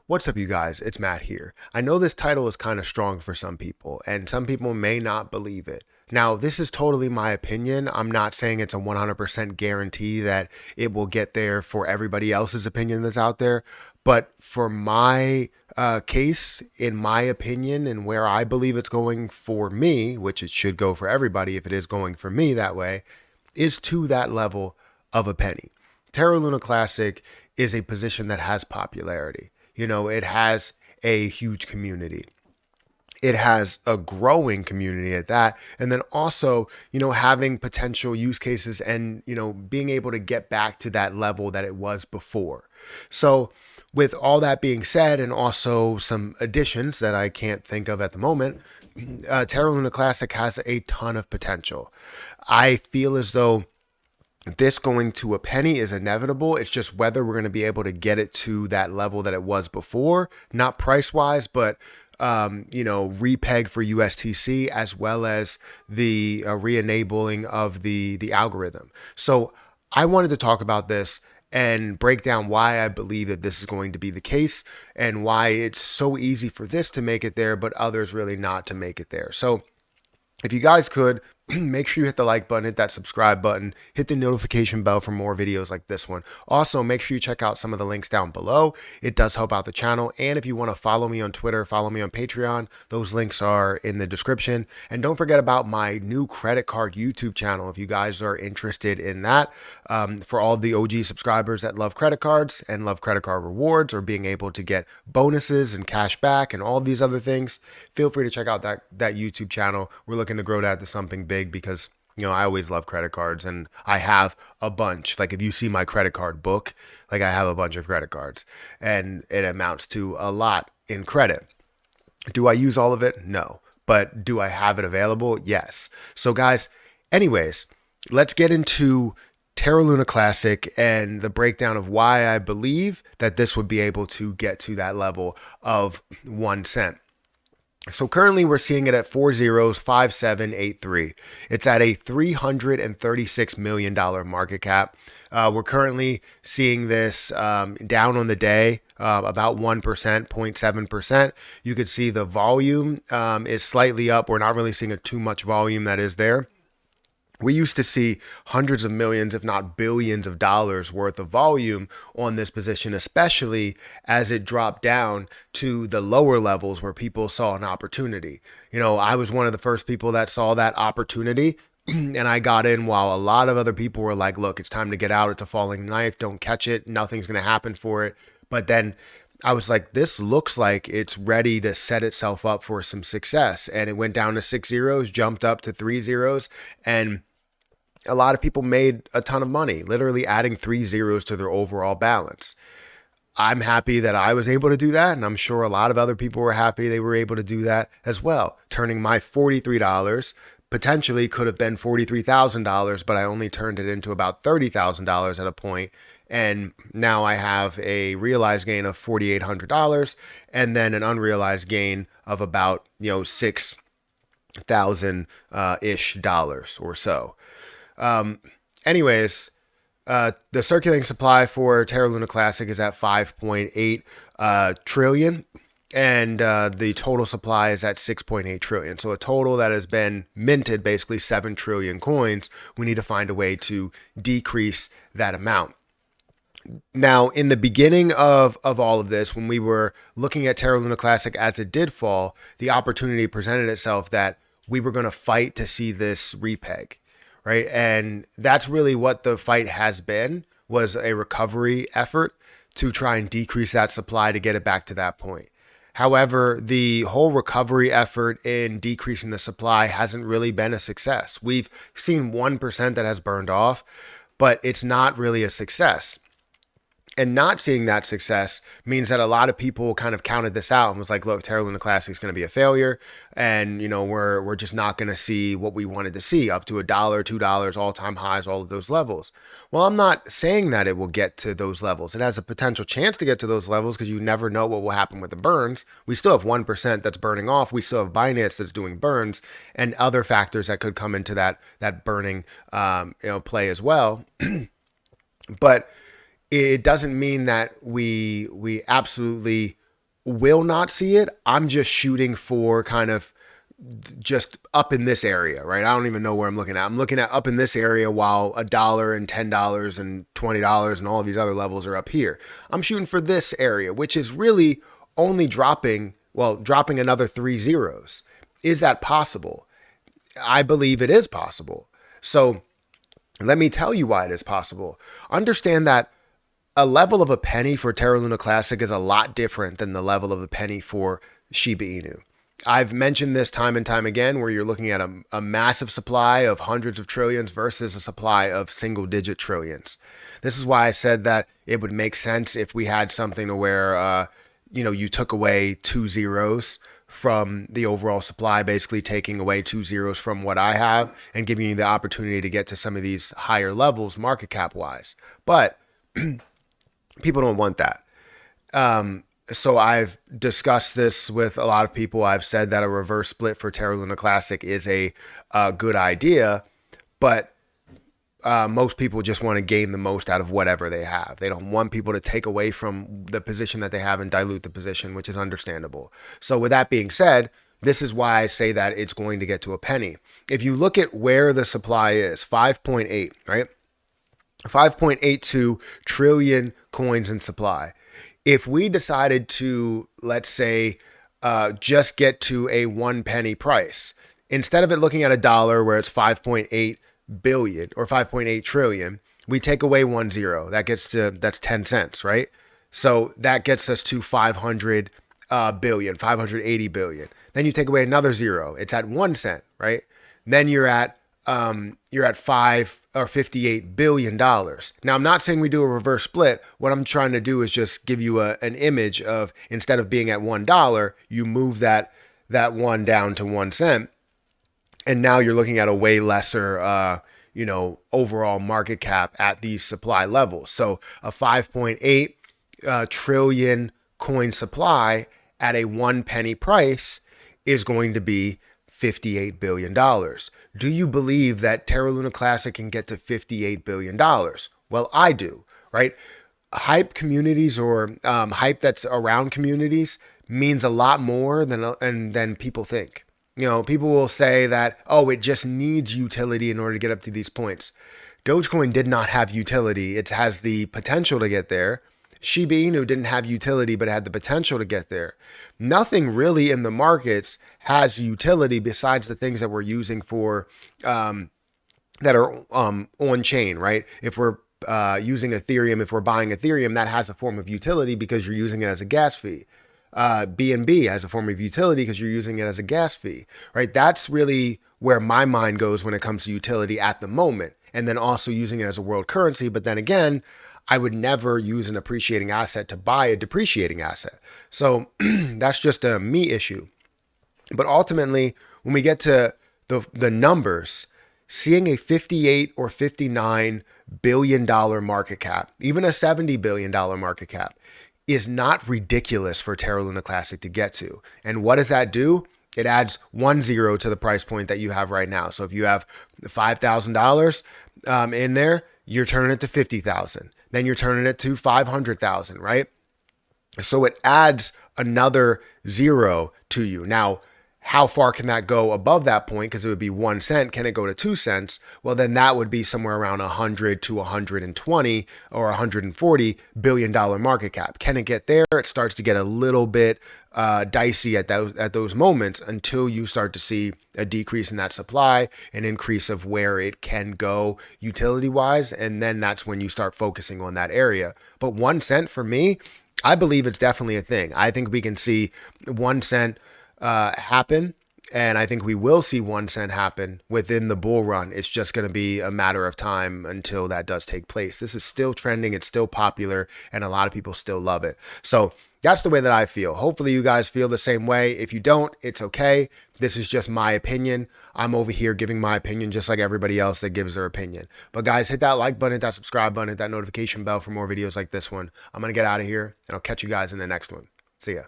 What's up, you guys? It's Matt here. I know this title is kind of strong for some people, and some people may not believe it. Now, this is totally my opinion. I'm not saying it's a 100% guarantee that it will get there for everybody else's opinion that's out there. But for my case, in my opinion, and where I believe it's going for me, which it should go for everybody if it is going for me that way, is to that level of a penny. Terra Luna Classic is a position that has popularity. It has a huge community. It has a growing community at that. And then also, having potential use cases and, being able to get back to that level that it was before. So, with all that being said, and also some additions that I can't think of at the moment, Terra Luna Classic has a ton of potential. I feel as though this going to a penny is inevitable. It's just whether we're going to be able to get it to that level that it was before, not price wise, but repeg for USTC, as well as the re-enabling of the algorithm. So I wanted to talk about this and break down why I believe that this is going to be the case and why it's so easy for this to make it there, but others really not to make it there. So if you guys could, make sure you hit the like button, hit that subscribe button, hit the notification bell for more videos like this one. Also, make sure you check out some of the links down below. It does help out the channel. And if you want to follow me on Twitter, follow me on Patreon, those links are in the description. And don't forget about my new credit card YouTube channel if you guys are interested in that. For all the OG subscribers that love credit cards and love credit card rewards or being able to get bonuses and cash back and all these other things, feel free to check out that YouTube channel. We're looking to grow that to something big because I always love credit cards and I have a bunch. Like if you see my credit card book, like I have a bunch of credit cards and it amounts to a lot in credit. Do I use all of it? No. But do I have it available? Yes. So guys, anyways, let's get into Terra Luna Classic and the breakdown of why I believe that this would be able to get to that level of 1 cent. So currently we're seeing it at 405783. It's at a $336 million market cap. We're currently seeing this down on the day, about 1%, 0.7%. You could see the volume is slightly up. We're not really seeing too much volume that is there. We used to see hundreds of millions, if not billions of dollars worth of volume on this position, especially as it dropped down to the lower levels where people saw an opportunity. I was one of the first people that saw that opportunity and I got in while a lot of other people were like, look, it's time to get out. It's a falling knife. Don't catch it. Nothing's going to happen for it. But then I was like, this looks like it's ready to set itself up for some success. And it went down to 6 zeros, jumped up to 3 zeros, and a lot of people made a ton of money, literally adding 3 zeros to their overall balance. I'm happy that I was able to do that, and I'm sure a lot of other people were happy they were able to do that as well. Turning my $43 potentially could have been $43,000, but I only turned it into about $30,000 at a point. And now I have a realized gain of $4,800 and then an unrealized gain of about, $6,000-ish dollars or so. Anyways, the circulating supply for Terra Luna Classic is at 5.8 trillion, and the total supply is at 6.8 trillion. So a total that has been minted, basically 7 trillion coins. We need to find a way to decrease that amount. Now, in the beginning of all of this, when we were looking at Terra Luna Classic as it did fall, the opportunity presented itself that we were going to fight to see this repeg. Right. And that's really what the fight has been, was a recovery effort to try and decrease that supply to get it back to that point. However, the whole recovery effort in decreasing the supply hasn't really been a success. We've seen 1% that has burned off, but it's not really a success. And not seeing that success means that a lot of people kind of counted this out and was like, look, Terra Luna Classic is going to be a failure. And, we're just not going to see what we wanted to see, up to $1, $2, all-time highs, all of those levels. Well, I'm not saying that it will get to those levels. It has a potential chance to get to those levels because you never know what will happen with the burns. We still have 1% that's burning off. We still have Binance that's doing burns and other factors that could come into that burning play as well. But it doesn't mean that we absolutely will not see it. I'm just shooting for kind of just up in this area, right? I don't even know where I'm looking at. I'm looking at up in this area while $1 and $10 and $20 and all these other levels are up here. I'm shooting for this area, which is really only dropping another 3 zeros. Is that possible? I believe it is possible. So let me tell you why it is possible. Understand that a level of a penny for Terra Luna Classic is a lot different than the level of a penny for Shiba Inu. I've mentioned this time and time again, where you're looking at a massive supply of hundreds of trillions versus a supply of single digit trillions. This is why I said that it would make sense if we had something to where, you took away 2 zeros from the overall supply, basically taking away 2 zeros from what I have and giving you the opportunity to get to some of these higher levels market cap wise. But people don't want that. So I've discussed this with a lot of people. I've said that a reverse split for Terra Luna Classic is a good idea, but most people just want to gain the most out of whatever they have. They don't want people to take away from the position that they have and dilute the position, which is understandable. So with that being said, this is why I say that it's going to get to a penny. If you look at where the supply is, 5.8, right? 5.82 trillion coins in supply. If we decided to, let's say, just get to a 1 penny price, instead of it looking at $1 where it's 5.8 billion or 5.8 trillion, we take away 1 zero. That's 10 cents, right? So that gets us to 500 billion, 580 billion. Then you take away another zero. It's at 1 cent, right? Then you're at $58 billion. Now, I'm not saying we do a reverse split. What I'm trying to do is just give you an image of, instead of being at $1, you move that 1 down to 1 cent. And now you're looking at a way lesser, overall market cap at these supply levels. So a 5.8 trillion coin supply at a 1 penny price is going to be $58 billion. Do you believe that Terra Luna Classic can get to $58 billion? Well, I do, right? Hype communities or hype that's around communities means a lot more than people think. People will say that, it just needs utility in order to get up to these points. Dogecoin did not have utility. It has the potential to get there. Shiba Inu didn't have utility, but it had the potential to get there. Nothing really in the markets has utility besides the things that we're using for that are on chain, right? If we're using Ethereum, if we're buying Ethereum, that has a form of utility because you're using it as a gas fee. BNB has a form of utility because you're using it as a gas fee, right? That's really where my mind goes when it comes to utility at the moment. And then also using it as a world currency. But then again, I would never use an appreciating asset to buy a depreciating asset. So that's just a me issue. But ultimately, when we get to the numbers, seeing a $58 or $59 billion market cap, even a $70 billion market cap, is not ridiculous for Terra Luna Classic to get to. And what does that do? It adds 1 zero to the price point that you have right now. So if you have $5,000 in there, you're turning it to 50,000. Then you're turning it to 500,000, right? So it adds another zero to you. Now, how far can that go above that point? Because it would be 1 cent. Can it go to 2 cents? Well, then that would be somewhere around 100 to 120 or 140 billion dollar market cap. Can it get there? It starts to get a little bit dicey at those moments until you start to see a decrease in that supply, an increase of where it can go utility wise, and then that's when you start focusing on that area. But 1 cent for me, I believe it's definitely a thing. I think we can see 1 cent happen, and I think we will see 1 cent happen within the bull run. It's just going to be a matter of time until that does take place. This is still trending, it's still popular, and a lot of people still love it. So that's the way that I feel. Hopefully you guys feel the same way. If you don't, it's okay. This is just my opinion. I'm over here giving my opinion just like everybody else that gives their opinion. But guys, hit that like button, hit that subscribe button, hit that notification bell for more videos like this one. I'm going to get out of here, and I'll catch you guys in the next one. See ya.